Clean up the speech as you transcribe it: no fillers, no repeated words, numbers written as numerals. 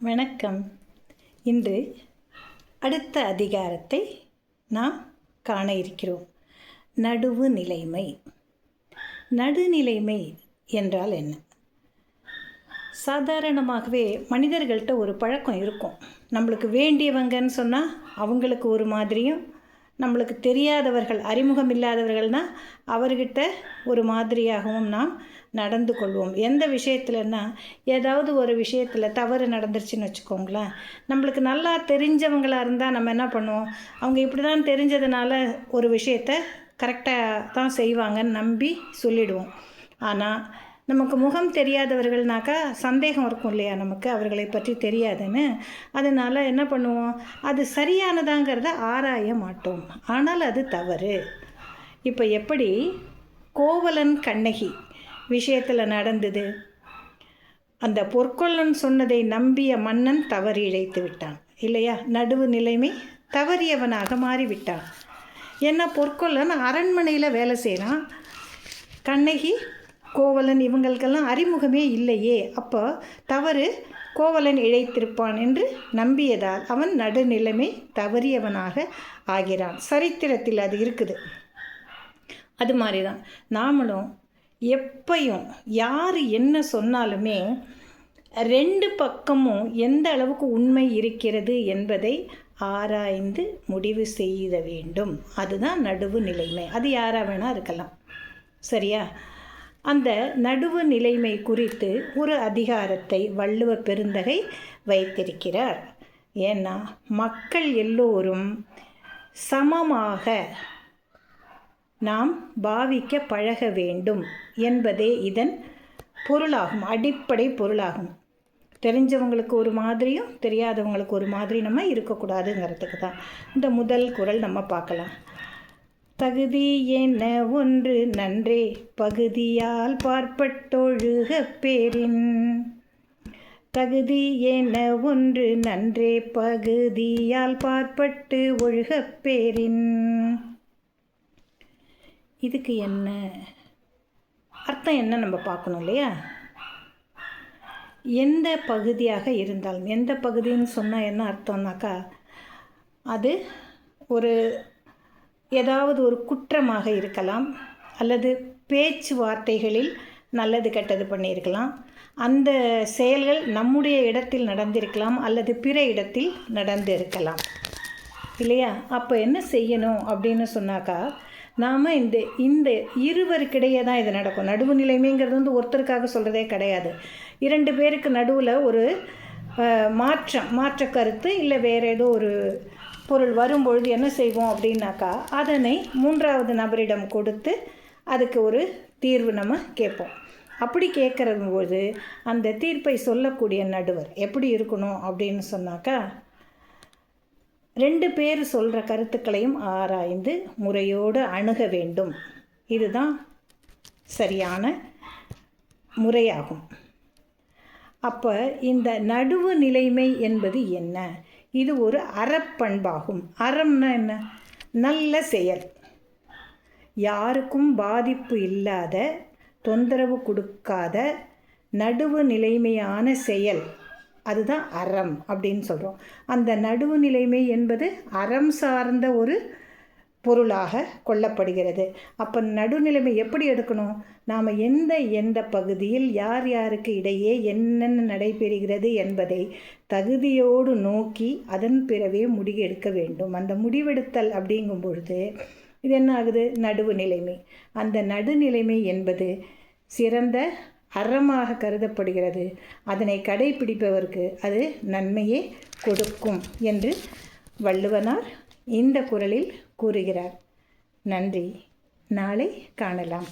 வணக்கம். இன்று அடுத்த அதிகாரத்தை நாம் காண இருக்கிறோம். நடுவு நிலைமை. நடுநிலைமை என்றால் என்ன? சாதாரணமாகவே மனிதர்கள்ட்ட ஒரு பழக்கம் இருக்கும். நம்மளுக்கு வேண்டியவங்கன்னு சொன்னால் அவங்களுக்கு ஒரு மாதிரியும், நம்மளுக்கு தெரியாதவர்கள், அறிமுகம் இல்லாதவர்கள்னால் அவர்கிட்ட ஒரு மாதிரியாகவும் நாம் நடந்து கொள்வோம். எந்த விஷயத்துலன்னா, ஏதாவது ஒரு விஷயத்தில் தவறு நடந்துருச்சுன்னு வச்சுக்கோங்களேன், நம்மளுக்கு நல்லா தெரிஞ்சவங்களாக இருந்தால் நம்ம என்ன பண்ணுவோம், அவங்க இப்படி தான் தெரிஞ்சதுனால ஒரு விஷயத்தை கரெக்டாக தான் செய்வாங்கன்னு நம்பி சொல்லிவிடுவோம். ஆனால் நமக்கு முகம் தெரியாதவர்கள்னாக்கா சந்தேகம் இருக்கும் இல்லையா, நமக்கு அவர்களை பற்றி தெரியாதுன்னு. அதனால் என்ன பண்ணுவோம், அது சரியானதாங்கிறத ஆராய மாட்டோம். ஆனால் அது தவறு. இப்போ எப்படி கோவலன் கண்ணகி விஷயத்தில் நடந்தது? அந்த பொற்கொல்லன் சொன்னதை நம்பிய மன்னன் தவறு இழைத்து விட்டான் இல்லையா? நடுவு நிலைமை தவறியவனாக மாறிவிட்டான். ஏன்னா பொற்கொல்லன் அரண்மனையில் வேலை செய்கிறான், கண்ணகி கோவலன் இவங்களுக்கெல்லாம் அறிமுகமே இல்லையே. அப்போ தவறு கோவலன் இழைத்திருப்பான் என்று நம்பியதால் அவன் நடுநிலைமை தவறியவனாக ஆகிறான். சரித்திரத்தில் அது இருக்குது. அது மாதிரி தான் நாமளும் எப்பையும் யார் என்ன சொன்னாலுமே ரெண்டு பக்கமும் எந்த அளவுக்கு உண்மை இருக்கிறது என்பதை ஆராய்ந்து முடிவு செய்ய வேண்டும். அதுதான் நடுவு நிலைமை. அது யாராக வேணால் இருக்கலாம், சரியா? அந்த நடுவு நிலைமை குறித்து ஒரு அதிகாரத்தை வள்ளுவ பெருந்தகை வைத்திருக்கிறார். ஏன்னா மக்கள் எல்லோரும் சமமாக நாம் பாவிக்க பழக வேண்டும் என்பதே இதன் பொருளாகும், அடிப்படை பொருளாகும். தெரிஞ்சவங்களுக்கு ஒரு மாதிரியும் தெரியாதவங்களுக்கு ஒரு மாதிரி நம்ம இருக்கக்கூடாதுங்கிறதுக்கு தான் இந்த முதல் குறள் நம்ம பார்க்கலாம். தகுதி என்ன ஒன்று நன்றே பகுதியால் பார்ப்பட்டொழுக பேரின். தகுதி என்ன ஒன்று நன்றே பகுதியால் பார்ப்பட்டு ஒழுக பேரின். இதுக்கு என்ன அர்த்தம், என்ன நம்ம பார்க்கணும் இல்லையா? எந்த பகுதியாக இருந்தாலும், எந்த பகுதின்னு சொன்னால் என்ன அர்த்தம்னாக்கா, அது ஒரு ஏதாவது ஒரு குற்றமாக இருக்கலாம், அல்லது பேச்சுவார்த்தைகளில் நல்லது கெட்டது பண்ணியிருக்கலாம், அந்த செயல்கள் நம்முடைய இடத்தில் நடந்திருக்கலாம், அல்லது பிற இடத்தில் நடந்திருக்கலாம் இல்லையா? அப்போ என்ன செய்யணும் அப்படின்னு சொன்னாக்கா, நாம் இந்த இருவருக்கிடையே தான் இது நடக்கும். நடுவு நிலைமைங்கிறது ஒருத்தருக்காக சொல்கிறதே கிடையாது. இரண்டு பேருக்கு நடுவில் ஒரு மாற்ற கருத்து இல்லை வேறு ஏதோ ஒரு பொருள் வரும்பொழுது என்ன செய்வோம் அப்படின்னாக்கா, அதனை மூன்றாவது நபரிடம் கொடுத்து அதுக்கு ஒரு தீர்வு நம்ம கேட்போம். அப்படி கேட்குறபோது அந்த தீர்ப்பை சொல்லக்கூடிய நடுவர் எப்படி இருக்கணும் அப்படின்னு சொன்னாக்கா, ரெண்டு பேர் சொல்கிற கருத்துக்களையும் ஆராய்ந்து முறையோடு அணுக வேண்டும். இதுதான் சரியான முறையாகும். அப்போ இந்த நடுவு நிலைமை என்பது என்ன? இது ஒரு அறப்பண்பாகும். அறம்னா என்ன? நல்ல செயல், யாருக்கும் பாதிப்பு இல்லாத, தொந்தரவு கொடுக்காத நடுவு நிலைமையான செயல், அதுதான் அறம் அப்படின்னு சொல்கிறோம். அந்த நடுவு நிலைமை என்பது அறம் சார்ந்த ஒரு பொருளாக கொள்ளப்படுகிறது. அப்போ நடுநிலைமை எப்படி எடுக்கணும்? நாம் எந்த பகுதியில் யார் யாருக்கு இடையே என்னென்ன நடைபெறுகிறது என்பதை தகுதியோடு நோக்கி அதன் பிறவே முடிவெடுக்க வேண்டும். அந்த முடிவெடுத்தல் அப்படிங்கும் பொழுது இது என்ன ஆகுது? நடுவு நிலைமை. அந்த நடுநிலைமை என்பது சிறந்த அறமாக கருதப்படுகிறது. அதனை கடைபிடிப்பவருக்கு அது நன்மையே கொடுக்கும் என்று வள்ளுவனார் இந்த குறளில் கூறுகிறார். நன்றி. நாளை காணலாம்.